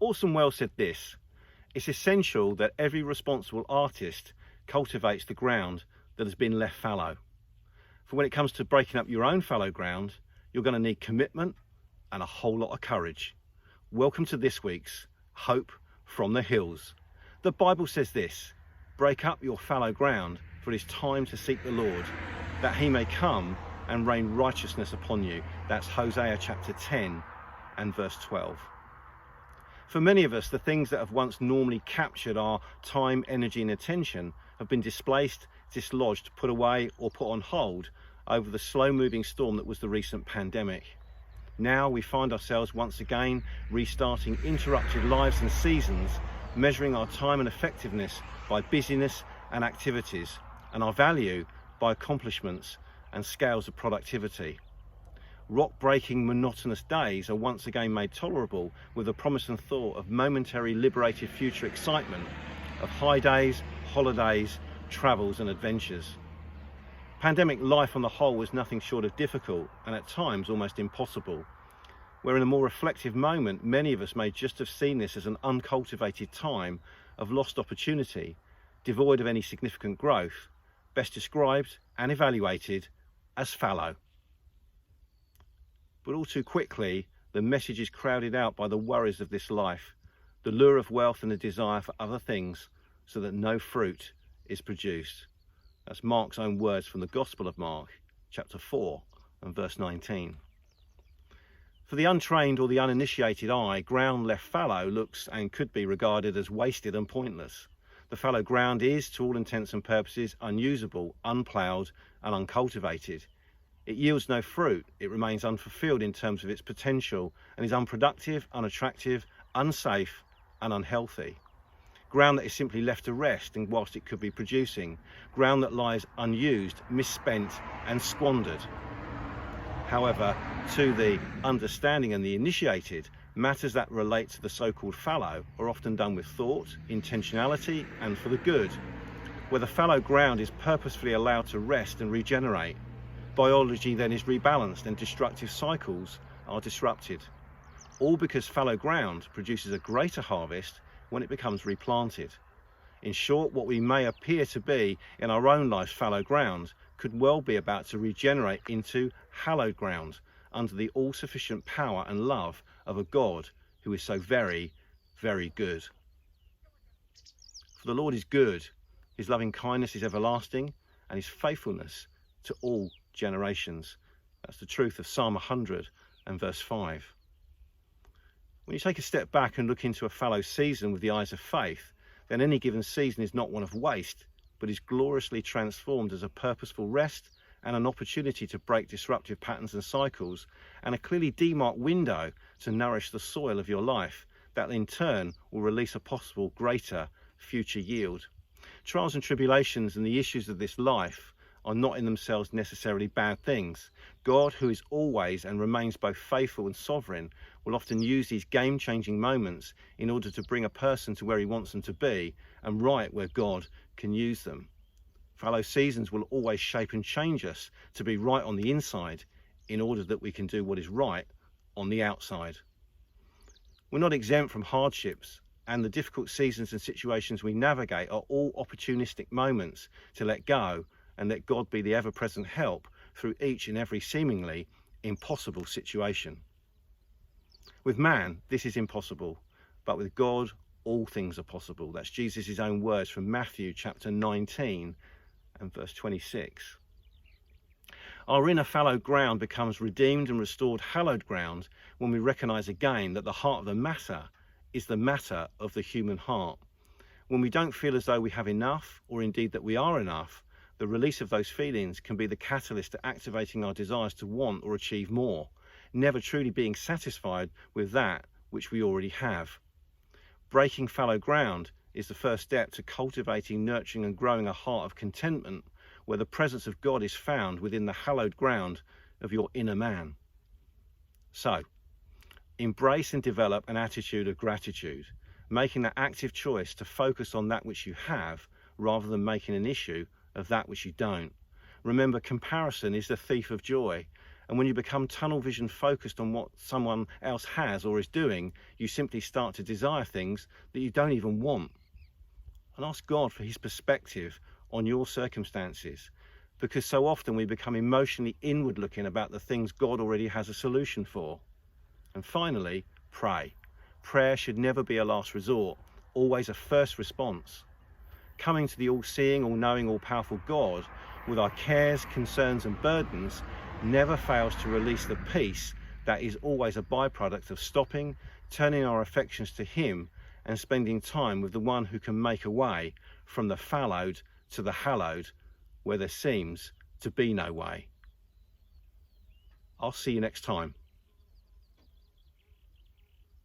Orson Welles said this: "It's essential that every responsible artist cultivates the ground that has been left fallow. For when it comes to breaking up your own fallow ground, you're going to need commitment and a whole lot of courage." Welcome to this week's Hope from the Hills. The Bible says this: "Break up your fallow ground, for it is time to seek the Lord, that he may come and rain righteousness upon you." That's Hosea chapter 10 and verse 12. For many of us, the things that have once normally captured our time, energy and attention have been displaced, dislodged, put away or put on hold over the slow-moving storm that was the recent pandemic. Now we find ourselves once again restarting interrupted lives and seasons, measuring our time and effectiveness by busyness and activities, and our value by accomplishments and scales of productivity. Rock-breaking, monotonous days are once again made tolerable with the promise and thought of momentary liberated future excitement of high days, holidays, travels and adventures. Pandemic life on the whole was nothing short of difficult and at times almost impossible, where in a more reflective moment many of us may just have seen this as an uncultivated time of lost opportunity, devoid of any significant growth, best described and evaluated as fallow. But all too quickly, the message is crowded out by the worries of this life, the lure of wealth and the desire for other things, so that no fruit is produced. That's Mark's own words from the Gospel of Mark, chapter 4 and verse 19. For the untrained or the uninitiated eye, ground left fallow looks and could be regarded as wasted and pointless. The fallow ground is, to all intents and purposes, unusable, unploughed and uncultivated. It yields no fruit, it remains unfulfilled in terms of its potential, and is unproductive, unattractive, unsafe and unhealthy. Ground that is simply left to rest and whilst it could be producing. Ground that lies unused, misspent and squandered. However, to the understanding and the initiated, matters that relate to the so-called fallow are often done with thought, intentionality and for the good, where the fallow ground is purposefully allowed to rest and regenerate. Biology then is rebalanced and destructive cycles are disrupted. All because fallow ground produces a greater harvest when it becomes replanted. In short, what we may appear to be in our own lives fallow ground could well be about to regenerate into hallowed ground under the all-sufficient power and love of a God who is so very, very good. For the Lord is good, his loving kindness is everlasting, and his faithfulness to all generations. That's the truth of Psalm 100 and verse 5. When you take a step back and look into a fallow season with the eyes of faith, then any given season is not one of waste, but is gloriously transformed as a purposeful rest and an opportunity to break disruptive patterns and cycles, and a clearly demarked window to nourish the soil of your life that in turn will release a possible greater future yield. Trials and tribulations and the issues of this life are not in themselves necessarily bad things. God, who is always and remains both faithful and sovereign, will often use these game-changing moments in order to bring a person to where he wants them to be and right where God can use them. Fallow seasons will always shape and change us to be right on the inside in order that we can do what is right on the outside. We're not exempt from hardships, and the difficult seasons and situations we navigate are all opportunistic moments to let go and let God be the ever-present help through each and every seemingly impossible situation. With man, this is impossible, but with God, all things are possible. That's Jesus' own words from Matthew chapter 19 and verse 26. Our inner fallow ground becomes redeemed and restored hallowed ground when we recognise again that the heart of the matter is the matter of the human heart. When we don't feel as though we have enough, or indeed that we are enough, the release of those feelings can be the catalyst to activating our desires to want or achieve more, never truly being satisfied with that which we already have. Breaking fallow ground is the first step to cultivating, nurturing and growing a heart of contentment where the presence of God is found within the hallowed ground of your inner man. So, embrace and develop an attitude of gratitude, making that active choice to focus on that which you have rather than making an issue of that which you don't. Remember, comparison is the thief of joy, And when you become tunnel vision focused on what someone else has or is doing, you simply start to desire things that you don't even want. And ask God for his perspective on your circumstances, because so often we become emotionally inward looking about the things God already has a solution for. And finally, pray. Prayer should never be a last resort, always a first response. Coming to the all-seeing, all-knowing, all-powerful God with our cares, concerns and burdens never fails to release the peace that is always a byproduct of stopping, turning our affections to him and spending time with the one who can make a way from the fallowed to the hallowed where there seems to be no way. I'll see you next time.